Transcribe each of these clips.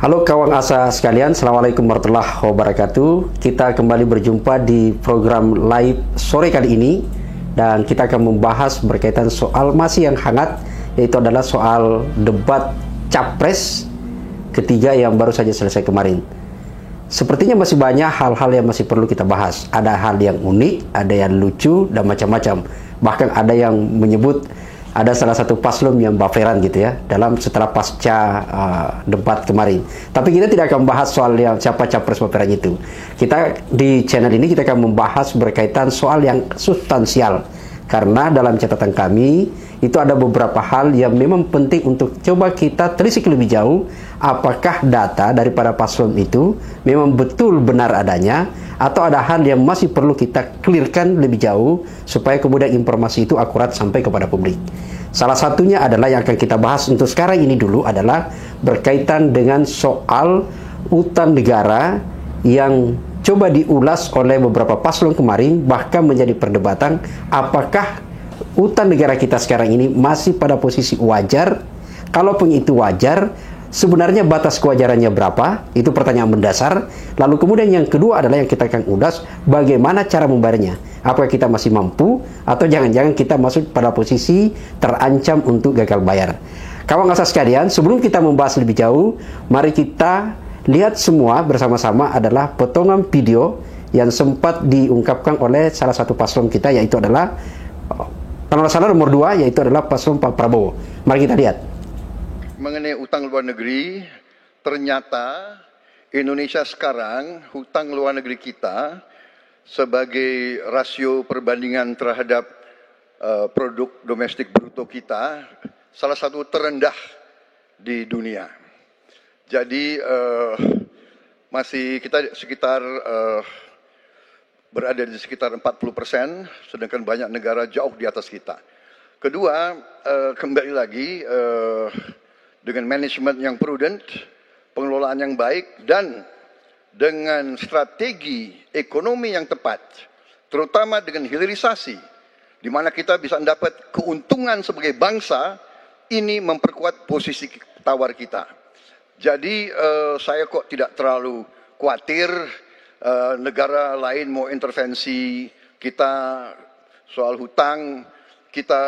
Halo kawan asa sekalian, Assalamualaikum warahmatullahi wabarakatuh. Kita kembali berjumpa di program live sore kali ini, dan kita akan membahas berkaitan soal masih yang hangat, yaitu adalah soal debat capres ketiga yang baru saja selesai kemarin. Sepertinya masih banyak hal-hal yang masih perlu kita bahas. Ada hal yang unik, ada yang lucu, dan macam-macam. Bahkan ada yang menyebut ada salah satu paslon yang baperan gitu ya setelah pasca debat kemarin. Tapi kita tidak akan membahas soal yang siapa capres baperan itu. Kita di channel ini kita akan membahas berkaitan soal yang substansial, karena dalam catatan kami itu ada beberapa hal yang memang penting untuk coba kita telisik lebih jauh. Apakah data daripada paslon itu memang betul benar adanya, atau ada hal yang masih perlu kita clearkan lebih jauh supaya kemudian informasi itu akurat sampai kepada publik. Salah satunya adalah yang akan kita bahas untuk sekarang ini dulu adalah berkaitan dengan soal utang negara yang coba diulas oleh beberapa paslon kemarin, bahkan menjadi perdebatan apakah utang negara kita sekarang ini masih pada posisi wajar. Kalaupun itu wajar, sebenarnya batas kewajarannya berapa? Itu pertanyaan mendasar. Lalu kemudian yang kedua adalah yang kita akan ulas, bagaimana cara membayarnya. Apakah kita masih mampu, atau jangan-jangan kita masuk pada posisi terancam untuk gagal bayar. Kawan asa sekalian, sebelum kita membahas lebih jauh, mari kita lihat semua bersama-sama adalah potongan video yang sempat diungkapkan oleh salah satu paslon kita, yaitu adalah nomor 2, yaitu adalah paslon Pak Prabowo. Mari kita lihat. Mengenai utang luar negeri, ternyata Indonesia sekarang hutang luar negeri kita sebagai rasio perbandingan terhadap produk domestik bruto kita salah satu terendah di dunia. Jadi masih kita sekitar berada di sekitar 40%, sedangkan banyak negara jauh di atas kita. Kedua, kembali lagi dengan manajemen yang prudent, pengelolaan yang baik, dan dengan strategi ekonomi yang tepat, terutama dengan hilirisasi, di mana kita bisa mendapat keuntungan sebagai bangsa, ini memperkuat posisi tawar kita. Jadi saya kok tidak terlalu khawatir negara lain mau intervensi kita soal hutang. Kita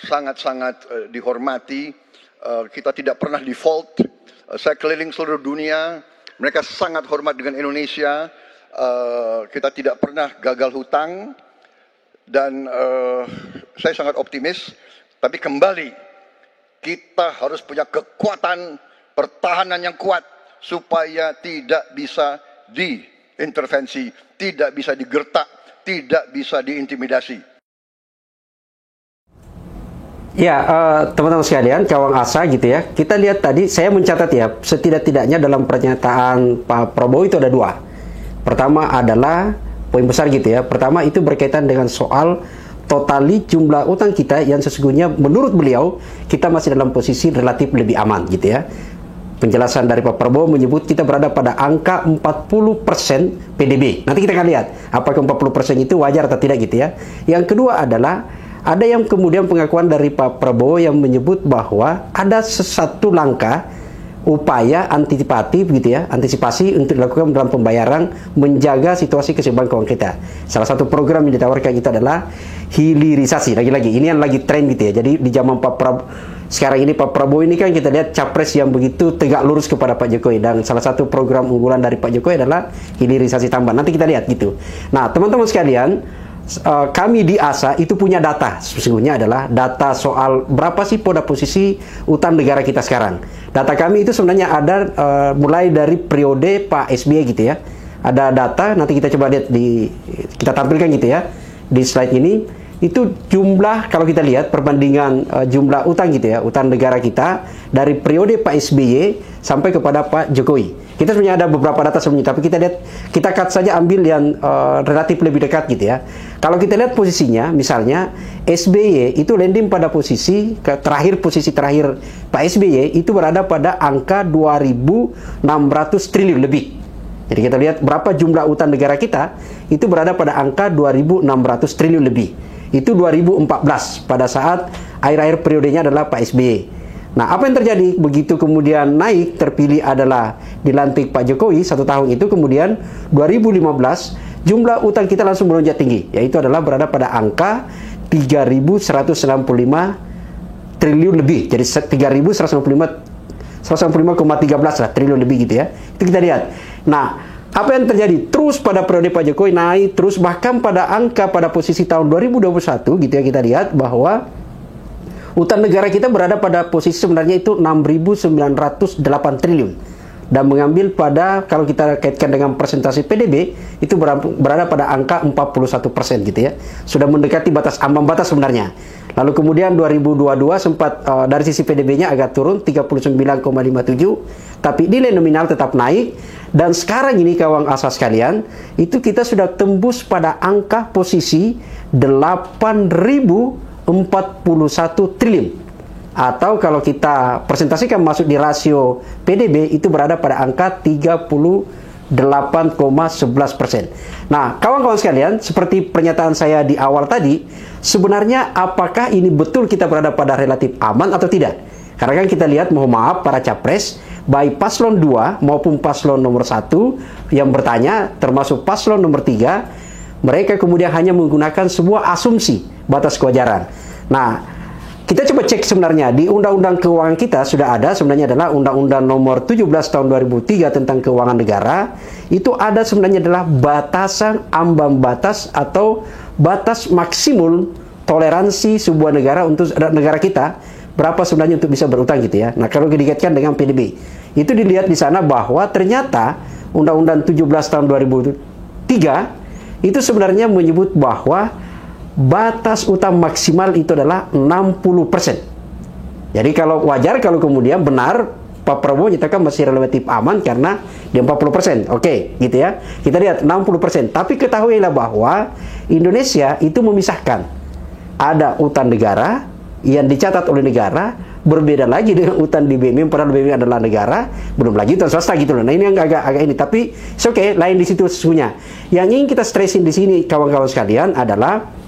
sangat-sangat dihormati. Kita tidak pernah default. Saya keliling seluruh dunia, mereka sangat hormat dengan Indonesia. Kita tidak pernah gagal hutang, dan saya sangat optimis. Tapi kembali, kita harus punya kekuatan pertahanan yang kuat supaya tidak bisa diintervensi, tidak bisa digertak, tidak bisa diintimidasi. Ya, teman-teman sekalian, kawan asa gitu ya. Kita lihat tadi, saya mencatat ya, setidak-tidaknya dalam pernyataan Pak Prabowo itu ada dua. Pertama adalah poin besar gitu ya. Pertama itu berkaitan dengan soal totali jumlah utang kita yang sesungguhnya menurut beliau kita masih dalam posisi relatif lebih aman gitu ya. Penjelasan dari Pak Prabowo menyebut kita berada pada angka 40% PDB. Nanti kita akan lihat apakah 40% itu wajar atau tidak gitu ya. Yang kedua adalah ada yang kemudian pengakuan dari Pak Prabowo yang menyebut bahwa ada satu langkah upaya antisipatif gitu ya, antisipasi untuk dilakukan dalam pembayaran menjaga situasi keseimbangan keuangan kita. Salah satu program yang ditawarkan itu adalah hilirisasi. Lagi-lagi ini yang lagi tren gitu ya. Jadi di zaman Pak Prabowo sekarang ini, Pak Prabowo ini kan kita lihat capres yang begitu tegak lurus kepada Pak Jokowi, dan salah satu program unggulan dari Pak Jokowi adalah hilirisasi tambahan. Nanti kita lihat gitu. Nah, teman-teman sekalian, kami di ASA itu punya data, sesungguhnya adalah data soal berapa sih pada posisi utang negara kita sekarang. Data kami itu sebenarnya ada mulai dari periode Pak SBY gitu ya. Ada data, nanti kita coba lihat kita tampilkan gitu ya di slide ini. Itu jumlah, kalau kita lihat perbandingan jumlah utang gitu ya, utang negara kita dari periode Pak SBY sampai kepada Pak Jokowi. Kita sebenarnya ada beberapa data sebelumnya, tapi kita lihat, kita cut saja ambil yang relatif lebih dekat gitu ya. Kalau kita lihat posisinya, misalnya SBY itu landing pada posisi terakhir Pak SBY itu berada pada angka 2.600 triliun lebih. Jadi kita lihat berapa jumlah utang negara kita itu berada pada angka 2.600 triliun lebih. Itu 2014 pada saat akhir-akhir periodenya adalah Pak SBY. Nah, apa yang terjadi begitu kemudian naik, terpilih adalah dilantik Pak Jokowi 1 tahun itu, kemudian 2015 jumlah utang kita langsung melonjak tinggi, yaitu adalah berada pada angka 3.165 triliun lebih. Jadi 165,13 lah triliun lebih gitu ya. Itu kita lihat. Nah, apa yang terjadi? Terus pada periode Pak Jokowi naik terus, bahkan pada posisi tahun 2021 gitu ya, kita lihat bahwa utang negara kita berada pada posisi sebenarnya itu 6.908 triliun. Dan mengambil pada, kalau kita kaitkan dengan persentase PDB, itu berada pada angka 41% gitu ya. Sudah mendekati ambang batas sebenarnya. Lalu kemudian 2022 sempat dari sisi PDB-nya agak turun 39,57, tapi nilai nominal tetap naik. Dan sekarang ini kawan asa sekalian, itu kita sudah tembus pada angka posisi 8.041 triliun. Atau kalau kita presentasikan masuk di rasio PDB, itu berada pada angka 38,11%. Nah, kawan-kawan sekalian, seperti pernyataan saya di awal tadi, sebenarnya apakah ini betul kita berada pada relatif aman atau tidak? Karena kan kita lihat, mohon maaf, para capres, baik paslon 2 maupun paslon nomor 1 yang bertanya, termasuk paslon nomor 3, mereka kemudian hanya menggunakan sebuah asumsi batas kewajaran. Nah, kita coba cek sebenarnya di Undang-Undang Keuangan kita sudah ada sebenarnya adalah Undang-Undang Nomor 17 Tahun 2003 tentang Keuangan Negara. Itu ada sebenarnya adalah batasan ambang batas atau batas maksimum toleransi sebuah negara untuk negara kita, berapa sebenarnya untuk bisa berutang gitu ya. Nah, kalau dikaitkan dengan PDB, itu dilihat di sana bahwa ternyata Undang-Undang 17 Tahun 2003 itu sebenarnya menyebut bahwa batas utang maksimal itu adalah 60%. Jadi kalau wajar kalau kemudian benar Pak Prabowo nyatakan masih relatif aman karena dia 40%. Oke, gitu ya. Kita lihat 60%. Tapi ketahuilah bahwa Indonesia itu memisahkan. Ada utang negara yang dicatat oleh negara, berbeda lagi dengan utang di BUMN, padahal BUMN adalah negara, belum lagi utang swasta gitu loh. Nah, ini yang agak ini, tapi oke, lain di situ sesungguhnya. Yang ingin kita stressin di sini kawan-kawan sekalian adalah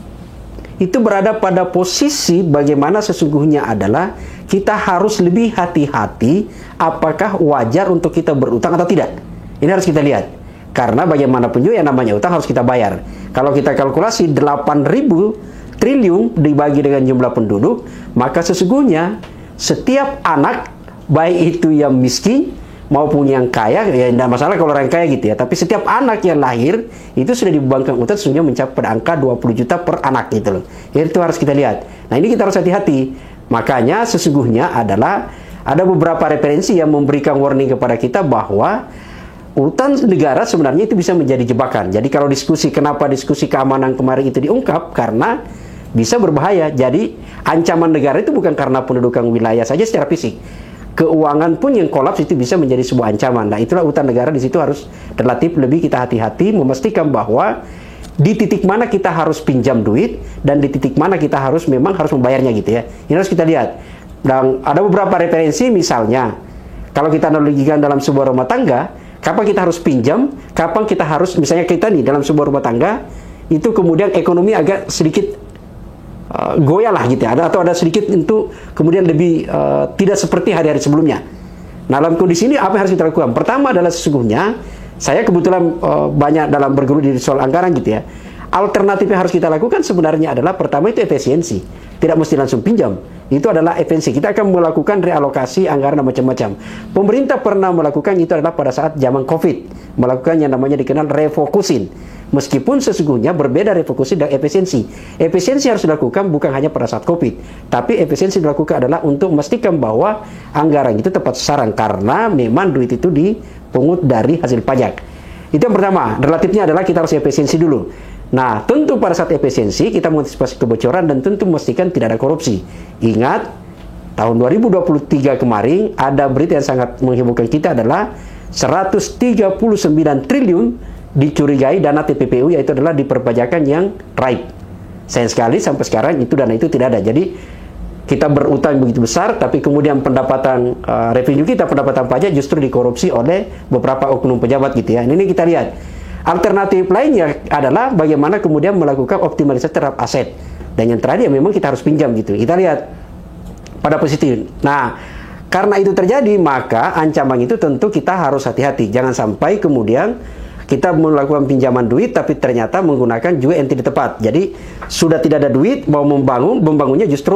itu berada pada posisi bagaimana sesungguhnya adalah kita harus lebih hati-hati apakah wajar untuk kita berutang atau tidak. Ini harus kita lihat. Karena bagaimanapun juga yang namanya utang harus kita bayar. Kalau kita kalkulasi 8.000 triliun dibagi dengan jumlah penduduk, maka sesungguhnya setiap anak, baik itu yang miskin maupun yang kaya, ya tidak masalah kalau orang kaya gitu ya, tapi setiap anak yang lahir itu sudah dibebankan utang sesungguhnya mencapai pada angka 20 juta per anak gitu loh. Jadi itu harus kita lihat. Nah, ini kita harus hati-hati. Makanya sesungguhnya adalah ada beberapa referensi yang memberikan warning kepada kita bahwa utang negara sebenarnya itu bisa menjadi jebakan. Jadi kalau kenapa diskusi keamanan kemarin itu diungkap, karena bisa berbahaya. Jadi ancaman negara itu bukan karena pendudukan wilayah saja secara fisik. Keuangan pun yang kolaps itu bisa menjadi sebuah ancaman. Nah, itulah utang negara di situ harus relatif lebih kita hati-hati memastikan bahwa di titik mana kita harus pinjam duit dan di titik mana kita memang harus membayarnya gitu ya. Ini harus kita lihat. Dan ada beberapa referensi, misalnya kalau kita analogikan dalam sebuah rumah tangga, kapan kita harus pinjam, kapan kita harus, misalnya kita nih dalam sebuah rumah tangga itu kemudian ekonomi agak sedikit goyah lah gitu ya, atau ada sedikit untuk kemudian lebih tidak seperti hari-hari sebelumnya. Nah, dalam kondisi ini apa yang harus kita lakukan? Pertama adalah sesungguhnya saya kebetulan banyak dalam bergelut di soal anggaran gitu ya. Alternatif yang harus kita lakukan sebenarnya adalah pertama itu efisiensi. Tidak mesti langsung pinjam. Itu adalah efisiensi. Kita akan melakukan realokasi anggaran dan macam-macam. Pemerintah pernah melakukan itu adalah pada saat zaman COVID, melakukan yang namanya dikenal refocusing. Meskipun sesungguhnya berbeda refocusing dan efisiensi. Efisiensi harus dilakukan bukan hanya pada saat COVID, tapi efisiensi dilakukan adalah untuk memastikan bahwa anggaran itu tepat sasaran karena memang duit itu dipungut dari hasil pajak. Itu yang pertama. Relatifnya adalah kita harus efisiensi dulu. Nah, tentu pada saat efisiensi kita mengantisipasi kebocoran dan tentu memastikan tidak ada korupsi. Ingat, tahun 2023 kemarin ada berita yang sangat menghebohkan kita adalah 139 triliun dicurigai dana TPPU, yaitu adalah di perpajakan yang raib. Sayang sekali sampai sekarang itu dana itu tidak ada. Jadi kita berutang begitu besar, tapi kemudian pendapatan revenue kita, pendapatan pajak justru dikorupsi oleh beberapa oknum pejabat gitu ya. Ini kita lihat. Alternatif lainnya adalah bagaimana kemudian melakukan optimalisasi terhadap aset. Dan yang terakhir memang kita harus pinjam gitu. Kita lihat pada positif. Nah, karena itu terjadi, maka ancaman itu tentu kita harus hati-hati. Jangan sampai kemudian kita melakukan pinjaman duit tapi ternyata menggunakan juga yang tidak tepat. Jadi sudah tidak ada duit, mau membangunnya justru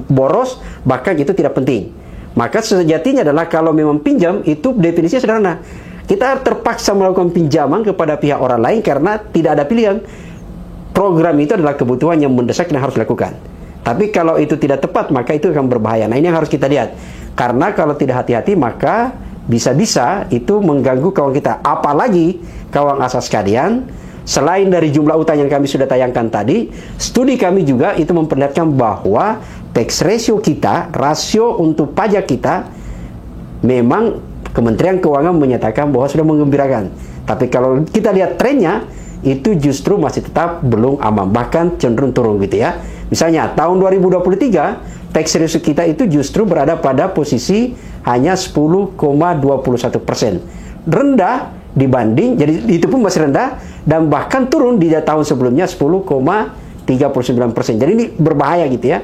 boros, bahkan itu tidak penting. Maka sejatinya adalah kalau memang pinjam itu definisinya sederhana. Kita terpaksa melakukan pinjaman kepada pihak orang lain karena tidak ada pilihan. Program itu adalah kebutuhan yang mendesak dan harus dilakukan. Tapi kalau itu tidak tepat, maka itu akan berbahaya. Nah, ini yang harus kita lihat. Karena kalau tidak hati-hati, maka bisa-bisa itu mengganggu kawan kita. Apalagi kawan asas sekalian, selain dari jumlah utang yang kami sudah tayangkan tadi, studi kami juga itu memperlihatkan bahwa tax ratio kita, rasio untuk pajak kita, memang Kementerian Keuangan menyatakan bahwa sudah menggembirakan. Tapi kalau kita lihat trennya, itu justru masih tetap belum aman, bahkan cenderung turun gitu ya. Misalnya tahun 2023 tax ratio kita itu justru berada pada posisi hanya 10,21%, rendah dibanding, jadi itu pun masih rendah dan bahkan turun di tahun sebelumnya 10,39%. Jadi ini berbahaya gitu ya.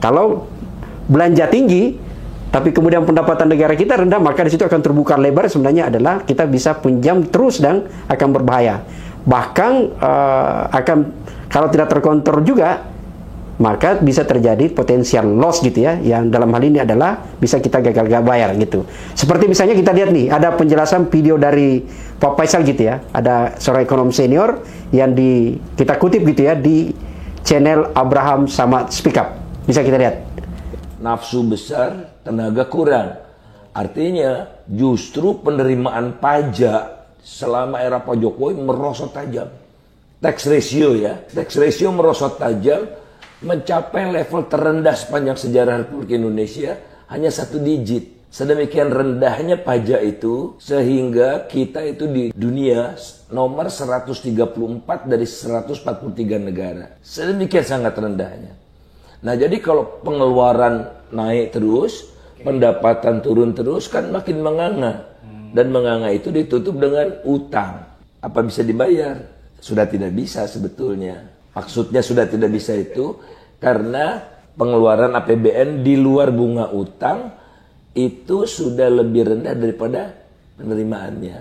Kalau belanja tinggi tapi kemudian pendapatan negara kita rendah, maka di situ akan terbuka lebar sebenarnya adalah kita bisa pinjam terus dan akan berbahaya. Bahkan akan kalau tidak terkontrol juga, maka bisa terjadi potensial loss gitu ya, yang dalam hal ini adalah bisa kita gagal bayar gitu. Seperti misalnya kita lihat nih, ada penjelasan video dari Pak Faisal gitu ya, ada seorang ekonom senior yang kita kutip gitu ya di channel Abraham Samad Speak Up. Bisa kita lihat. Nafsu besar, tenaga kurang. Artinya justru penerimaan pajak selama era Pak Jokowi merosot tajam. Tax ratio ya, tax ratio merosot tajam, mencapai level terendah sepanjang sejarah Republik Indonesia, hanya 1 digit. Sedemikian rendahnya pajak itu, sehingga kita itu di dunia nomor 134 dari 143 negara. Sedemikian sangat rendahnya. Nah, jadi kalau pengeluaran naik terus, pendapatan turun terus, kan makin menganga. Dan menganga itu ditutup dengan utang. Apa bisa dibayar? Sudah tidak bisa sebetulnya. Maksudnya sudah tidak bisa itu karena pengeluaran APBN di luar bunga utang itu sudah lebih rendah daripada penerimaannya.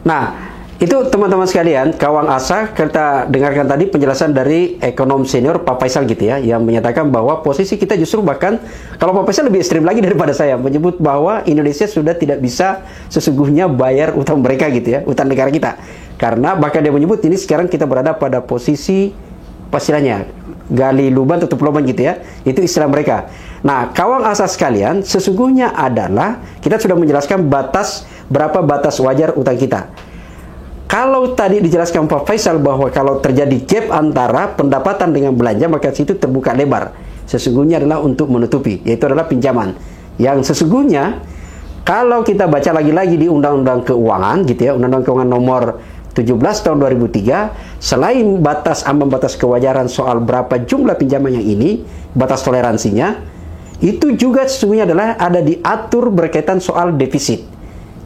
Nah, itu teman-teman sekalian, kawan asa, kita dengarkan tadi penjelasan dari ekonom senior Pak Faisal gitu ya, yang menyatakan bahwa posisi kita justru bahkan, kalau Pak Faisal lebih ekstrim lagi daripada saya, menyebut bahwa Indonesia sudah tidak bisa sesungguhnya bayar utang mereka gitu ya, utang negara kita. Karena bahkan dia menyebut ini sekarang kita berada pada posisi, apa istilahnya, gali lubang tutup lubang gitu ya, itu istilah mereka. Nah, kawan asas sekalian, sesungguhnya adalah kita sudah menjelaskan berapa batas wajar utang kita. Kalau tadi dijelaskan Pak Faisal bahwa kalau terjadi gap antara pendapatan dengan belanja, maka situ terbuka lebar. Sesungguhnya adalah untuk menutupi, yaitu adalah pinjaman. Yang sesungguhnya kalau kita baca lagi-lagi di Undang-Undang Keuangan gitu ya, Undang-Undang Keuangan nomor 17 tahun 2003, selain ambang batas kewajaran soal berapa jumlah pinjaman yang ini, batas toleransinya, itu juga sesungguhnya adalah ada diatur berkaitan soal defisit.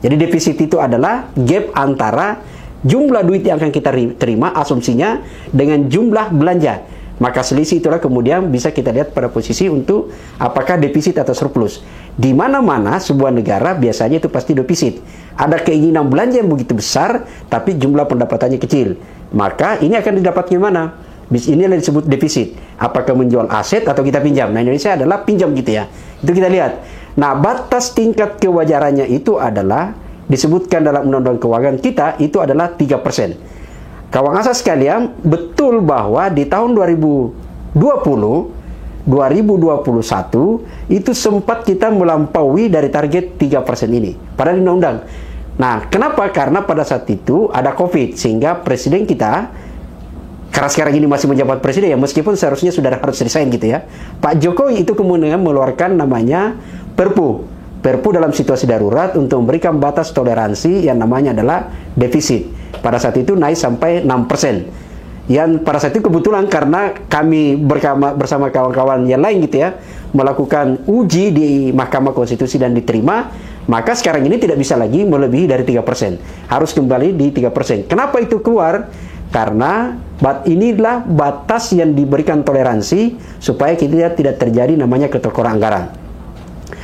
Jadi defisit itu adalah gap antara jumlah duit yang akan kita terima, asumsinya, dengan jumlah belanja. Maka selisih itulah kemudian bisa kita lihat pada posisi untuk apakah defisit atau surplus. Di mana-mana sebuah negara biasanya itu pasti defisit. Ada keinginan belanja yang begitu besar, tapi jumlah pendapatannya kecil. Maka ini akan didapat gimana? Ini yang disebut defisit. Apakah menjual aset atau kita pinjam? Nah, Indonesia adalah pinjam gitu ya. Itu kita lihat. Nah, batas tingkat kewajarannya itu adalah disebutkan dalam Undang-Undang Keuangan kita itu adalah 3%. Kawan asas sekalian, betul bahwa di tahun 2021 itu sempat kita melampaui dari target 3% ini pada undang-undang. Nah, kenapa? Karena pada saat itu ada COVID, sehingga presiden kita, karena sekarang ini masih menjabat presiden ya, meskipun seharusnya sudah harus resign gitu ya, Pak Jokowi itu kemudian mengeluarkan namanya Perpu dalam situasi darurat untuk memberikan batas toleransi yang namanya adalah defisit. Pada saat itu naik sampai 6%. Yang pada saat itu kebetulan karena kami bersama kawan-kawan yang lain gitu ya, melakukan uji di Mahkamah Konstitusi dan diterima, maka sekarang ini tidak bisa lagi melebihi dari 3%. Harus kembali di 3%. Kenapa itu keluar? Karena inilah batas yang diberikan toleransi supaya kita tidak terjadi namanya keterkurang anggaran.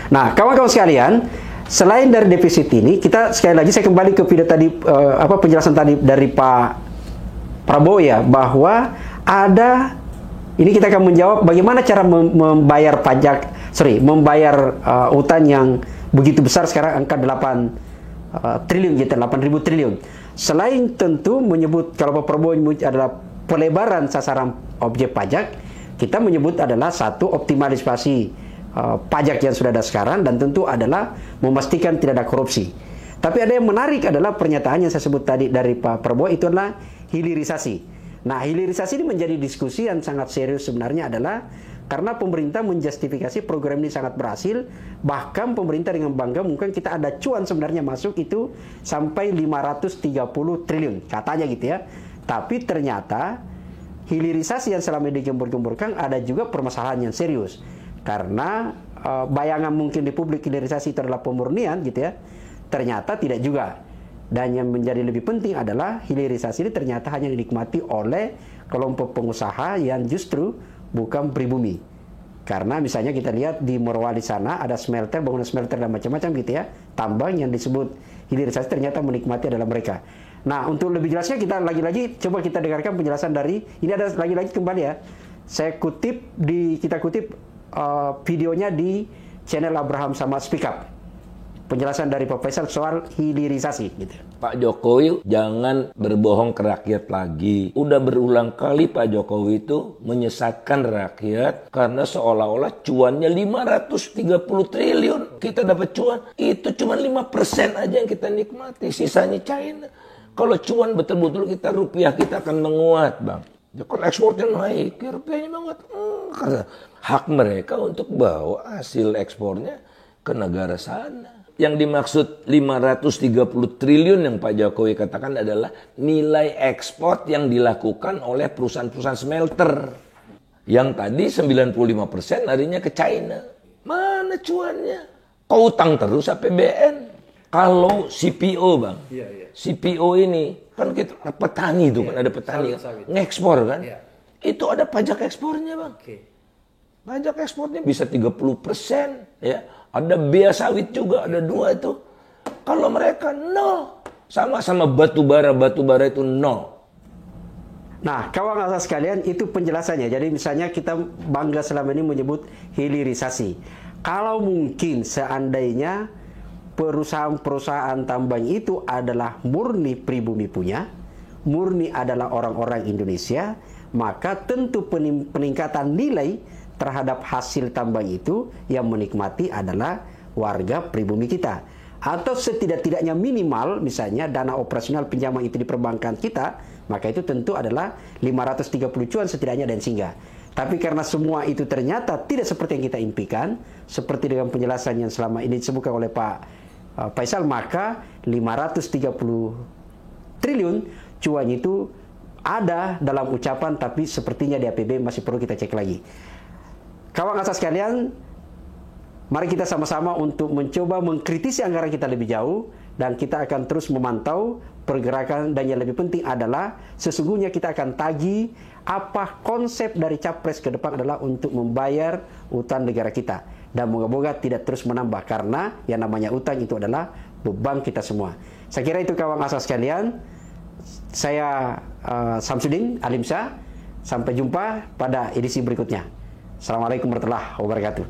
Nah, kawan-kawan sekalian, selain dari defisit ini, kita sekali lagi saya kembali ke video tadi, penjelasan tadi dari Pak Prabowo ya, bahwa ada, ini kita akan menjawab bagaimana cara membayar membayar utang yang begitu besar sekarang, angka 8 triliun gitu, 8.000 triliun. Selain tentu menyebut, kalau Pak Prabowo adalah pelebaran sasaran objek pajak, kita menyebut adalah satu, optimalisasi pajak yang sudah ada sekarang, dan tentu adalah memastikan tidak ada korupsi. Tapi ada yang menarik adalah pernyataan yang saya sebut tadi dari Pak Prabowo, itu adalah hilirisasi. Nah, hilirisasi ini menjadi diskusi yang sangat serius sebenarnya, adalah karena pemerintah menjustifikasi program ini sangat berhasil. Bahkan pemerintah dengan bangga mungkin kita ada cuan sebenarnya masuk itu sampai 530 triliun katanya gitu ya. Tapi ternyata hilirisasi yang selama ini digembur-gemburkan ada juga permasalahan yang serius. Karena bayangan mungkin di publik hilirisasi itu adalah pemurnian gitu ya. Ternyata tidak juga. Dan yang menjadi lebih penting adalah hilirisasi ini ternyata hanya dinikmati oleh kelompok pengusaha yang justru bukan pribumi. Karena misalnya kita lihat di Morowali sana ada smelter, bangunan smelter dan macam-macam gitu ya, tambang yang disebut hilirisasi ternyata menikmati adalah mereka. Nah, untuk lebih jelasnya kita lagi-lagi coba kita dengarkan penjelasan dari, ini ada lagi-lagi kembali ya, kita kutip videonya di channel Abraham sama Speak Up. Penjelasan dari Pak Faisal soal hilirisasi gitu. Pak Jokowi jangan berbohong ke rakyat lagi. Udah berulang kali Pak Jokowi itu menyesatkan rakyat karena seolah-olah cuannya 530 triliun. Kita dapat cuan, itu cuma 5% aja yang kita nikmati. Sisanya China. Kalau cuan betul-betul kita, rupiah kita akan menguat, Bang. Ya, kalau ekspornya naik, ya rupiahnya menguat. Karena hak mereka untuk bawa hasil ekspornya ke negara sana. Yang dimaksud 530 triliun yang Pak Jokowi katakan adalah nilai ekspor yang dilakukan oleh perusahaan-perusahaan smelter. Yang tadi 95% larinya ke China. Mana cuannya? Kau utang terus APBN. Kalau CPO, Bang. CPO ini, kan kita petani itu kan, ada petani ngekspor kan. Itu ada pajak ekspornya, Bang. Pajak ekspornya bisa 30%, ya. Ada bea sawit juga, ada 2 itu. Kalau mereka nol, sama-sama batubara itu nol. Nah, kawan asas sekalian, itu penjelasannya. Jadi misalnya kita bangga selama ini menyebut hilirisasi. Kalau mungkin seandainya perusahaan-perusahaan tambang itu adalah murni pribumi punya, murni adalah orang-orang Indonesia, maka tentu peningkatan nilai terhadap hasil tambang itu yang menikmati adalah warga pribumi kita. Atau setidak-tidaknya minimal misalnya dana operasional pinjaman itu di perbankan kita, maka itu tentu adalah 530 cuan setidaknya dan singgah. Tapi karena semua itu ternyata tidak seperti yang kita impikan, seperti dengan penjelasan yang selama ini disebutkan oleh Pak Faisal, maka 530 triliun cuan itu ada dalam ucapan, tapi sepertinya di APBN masih perlu kita cek lagi. Kawan asas sekalian, mari kita sama-sama untuk mencoba mengkritisi anggaran kita lebih jauh, dan kita akan terus memantau pergerakan, dan yang lebih penting adalah sesungguhnya kita akan tagih apa konsep dari Capres ke depan adalah untuk membayar utang negara kita, dan moga-moga tidak terus menambah, karena yang namanya utang itu adalah beban kita semua. Saya kira itu kawan asas sekalian. Saya Samsudin Alimsyah. Sampai jumpa pada edisi berikutnya. Assalamualaikum warahmatullahi wabarakatuh.